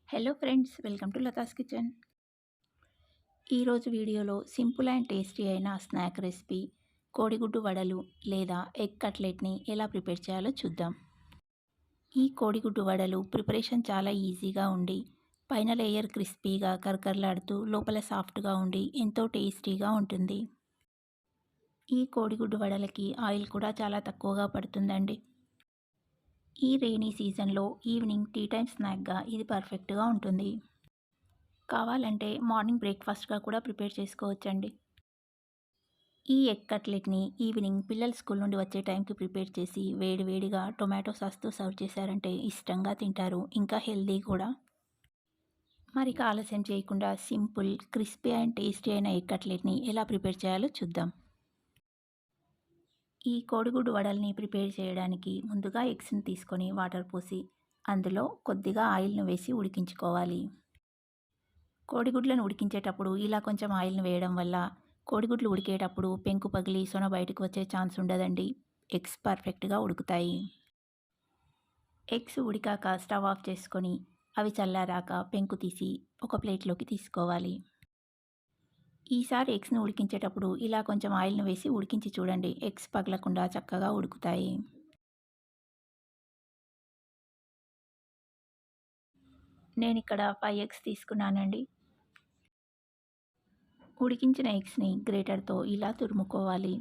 Hello friends, welcome to Latha's kitchen. ఈరోజు వీడియోలో simple and tasty అయిన స్నాక్ రెసిపీ కోడిగుడ్డు వడలు లేదా ఎగ్ కట్లెట్ని ఎలా ప్రిపేర్ చేయాలో చూద్దాం. ఈ కోడిగుడ్డు వడలు ప్రిపరేషన్ చాలా ఈజీగా ఉండి పైన లేయర్ క్రిస్పీగా కరకరలాడుతూ లోపల సాఫ్ట్గా ఉండి ఎంతో టేస్టీగా ఉంటుంది. ఈ కోడిగుడ్డు వడలకి ఆయిల్ కూడా చాలా తక్కువగా పడుతుందండి. ఈ రెయినీ సీజన్లో ఈవినింగ్ టీ టైమ్ స్నాక్గా ఇది పర్ఫెక్ట్గా ఉంటుంది. కావాలంటే మార్నింగ్ బ్రేక్ఫాస్ట్గా కూడా ప్రిపేర్ చేసుకోవచ్చండి. ఈ ఎగ్ కట్లెట్ని ఈవినింగ్ పిల్లలు స్కూల్ నుండి వచ్చే టైంకి ప్రిపేర్ చేసి వేడివేడిగా టొమాటో సాస్తో సర్వ్ చేశారంటే ఇష్టంగా తింటారు, ఇంకా హెల్దీ కూడా. మరి ఆలస్యం చేయకుండా సింపుల్ క్రిస్పీ అండ్ టేస్టీ అయిన ఎగ్ కట్లెట్ని ఎలా ప్రిపేర్ చేయాలో చూద్దాం. ఈ కోడిగుడ్డు వడల్ని ప్రిపేర్ చేయడానికి ముందుగా ఎగ్స్ని తీసుకొని వాటర్ పోసి అందులో కొద్దిగా ఆయిల్ను వేసి ఉడికించుకోవాలి. కోడిగుడ్లను ఉడికించేటప్పుడు ఇలా కొంచెం ఆయిల్ని వేయడం వల్ల కోడిగుడ్లు ఉడికేటప్పుడు పెంకు పగిలి సొన బయటకు వచ్చే ఛాన్స్ ఉండదండి. ఎగ్స్ పర్ఫెక్ట్గా ఉడుకుతాయి. ఎగ్స్ ఉడికాక స్టవ్ ఆఫ్ చేసుకొని అవి చల్లారాక పెంకు తీసి ఒక ప్లేట్లోకి తీసుకోవాలి. ఈసారి ఎగ్స్ని ఉడికించేటప్పుడు ఇలా కొంచెం ఆయిల్ని వేసి ఉడికించి చూడండి, ఎగ్స్ పగలకుండా చక్కగా ఉడుకుతాయి. నేను ఇక్కడ 5 ఎగ్స్ తీసుకున్నానండి. ఉడికించిన ఎగ్స్ని గ్రేటర్తో ఇలా తురుముకోవాలి.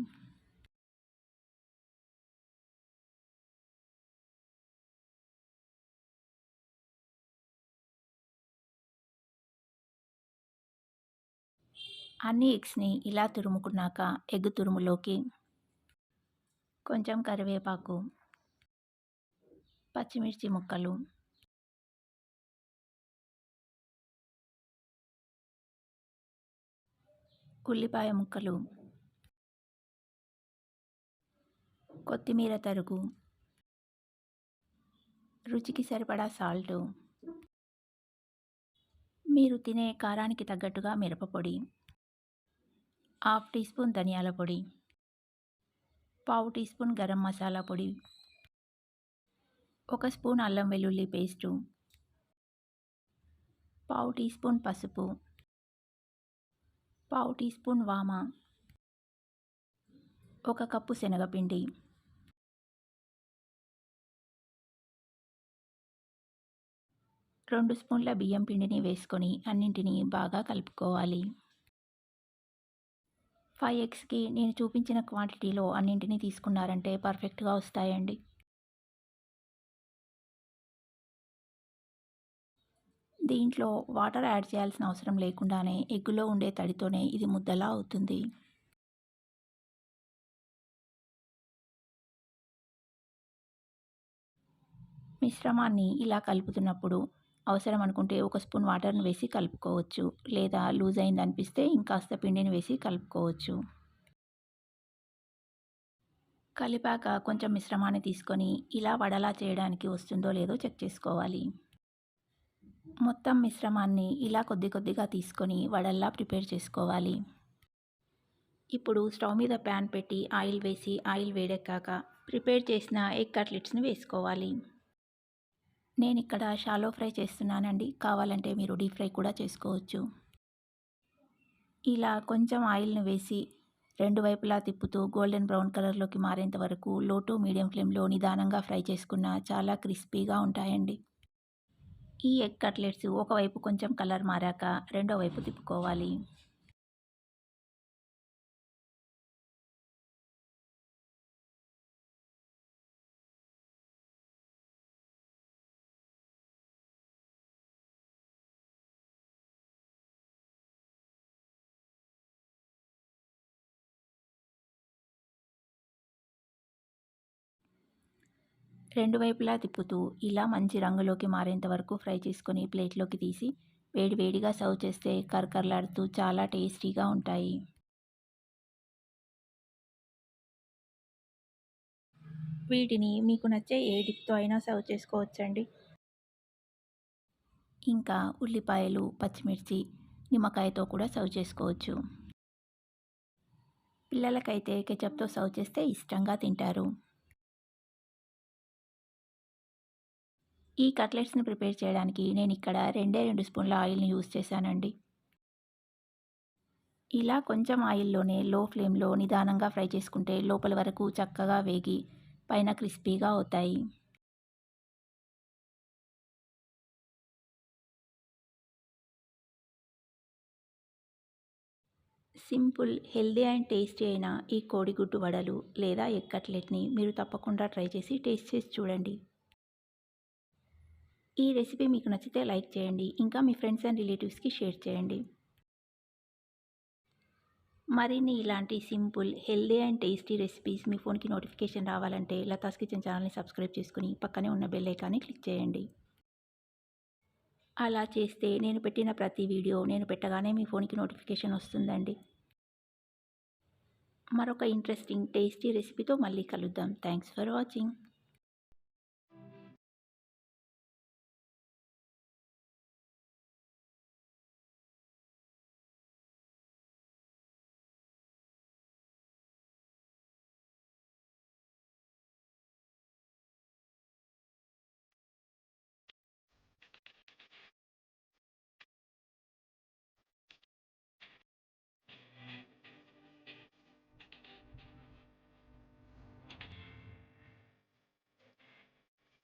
అన్ని ఎగ్స్ని ఇలా తురుముకున్నాక ఎగ్ తురుములోకి కొంచెం కరివేపాకు, పచ్చిమిర్చి ముక్కలు, ఉల్లిపాయ ముక్కలు, కొత్తిమీర తరుగు, రుచికి సరిపడా సాల్టు, మీరు తినే కారానికి తగ్గట్టుగా మిరపపొడి, హాఫ్ టీ స్పూన్ ధనియాల పొడి, పావు టీ స్పూన్ గరం మసాలా పొడి, 1 స్పూన్ అల్లం వెల్లుల్లి పేస్టు, పావు టీ స్పూన్ పసుపు, పావు టీ స్పూన్ వామ, 1 కప్పు శనగపిండి, 2 స్పూన్ల బియ్యం పిండిని వేసుకొని అన్నింటినీ బాగా కలుపుకోవాలి. 5 ఎగ్స్కి నేను చూపించిన క్వాంటిటీలో అన్నింటినీ తీసుకున్నారంటే పర్ఫెక్ట్గా వస్తాయండి. దీంట్లో వాటర్ యాడ్ చేయాల్సిన అవసరం లేకుండానే ఎగ్గులో ఉండే తడితోనే ఇది ముద్దలా అవుతుంది. మిశ్రమాన్ని ఇలా కలుపుతున్నప్పుడు అవసరం అనుకుంటే 1 స్పూన్ వాటర్ని వేసి కలుపుకోవచ్చు, లేదా లూజ్ అయింది అనిపిస్తే ఇంకాస్త పిండిని వేసి కలుపుకోవచ్చు. కలిపాక కొంచెం మిశ్రమాన్ని తీసుకొని ఇలా వడలా చేయడానికి వస్తుందో లేదో చెక్ చేసుకోవాలి. మొత్తం మిశ్రమాన్ని ఇలా కొద్ది కొద్దిగా తీసుకొని వడల్లా ప్రిపేర్ చేసుకోవాలి. ఇప్పుడు స్టవ్ మీద ప్యాన్ పెట్టి ఆయిల్ వేసి ఆయిల్ వేడెక్కాక ప్రిపేర్ చేసిన ఎగ్ కట్లెట్స్ని వేసుకోవాలి. నేను ఇక్కడ షాలో ఫ్రై చేస్తున్నానండి, కావాలంటే మీరు డీప్ ఫ్రై కూడా చేసుకోవచ్చు. ఇలా కొంచెం ఆయిల్ని వేసి రెండు వైపులా తిప్పుతూ గోల్డెన్ బ్రౌన్ కలర్లోకి మారేంత వరకు లో టు మీడియం ఫ్లేమ్లో నిదానంగా ఫ్రై చేసుకున్న చాలా క్రిస్పీగా ఉంటాయండి. ఈ ఎగ్ కట్లెట్స్ ఒకవైపు కొంచెం కలర్ మారాక రెండో వైపు తిప్పుకోవాలి. రెండు వైపులా తిప్పుతూ ఇలా మంచి రంగులోకి మారేంత వరకు ఫ్రై చేసుకొని ప్లేట్లోకి తీసి వేడివేడిగా సర్వ్ చేస్తే కరకరలాడుతూ చాలా టేస్టీగా ఉంటాయి. వీటిని మీకు నచ్చే ఏ డిప్తో అయినా సర్వ్ చేసుకోవచ్చండి. ఇంకా ఉల్లిపాయలు, పచ్చిమిర్చి, నిమ్మకాయతో కూడా సర్వ్ చేసుకోవచ్చు. పిల్లలకైతే కెచప్తో సర్వ్ చేస్తే ఇష్టంగా తింటారు. ఈ కట్లెట్స్‌ని ప్రిపేర్ చేయడానికి నేనిక్కడ 2 స్పూన్ల ఆయిల్‌ని యూజ్ చేశానండి. ఇలా కొంచెం ఆయిల్‌లోనే లో ఫ్లేమ్‌లో నిదానంగా ఫ్రై చేసుకుంటే లోపల వరకు చక్కగా వేగి పైన క్రిస్పీగా అవుతాయి. సింపుల్, హెల్తీ అండ్ టేస్టీ అయిన ఈ కోడిగుడ్డు వడలు లేదా ఎగ్ కట్లెట్‌ని మీరు తప్పకుండా ట్రై చేసి టేస్ట్ చేసి చూడండి. ఈ రెసిపీ మీకు నచ్చితే లైక్ చేయండి. ఇంకా మీ ఫ్రెండ్స్ అండ్ రిలేటివ్స్‌కి షేర్ చేయండి. మరిన్ని ఇలాంటి simple, healthy and tasty recipes మీ ఫోన్‌కి నోటిఫికేషన్ రావాలంటే లతాస్ కిచెన్ ఛానల్‌ని సబ్స్క్రైబ్ చేసుకొని పక్కనే ఉన్న బెల్ ఐకాన్‌ని క్లిక్ చేయండి. అలా చేస్తే నేను పెట్టిన ప్రతి వీడియో నేను పెట్టగానే మీ ఫోన్‌కి నోటిఫికేషన్ వస్తుందండి. మరొక ఇంట్రెస్టింగ్, టేస్టీ రెసిపీతో మళ్ళీ కలుద్దాం. Thanks for watching.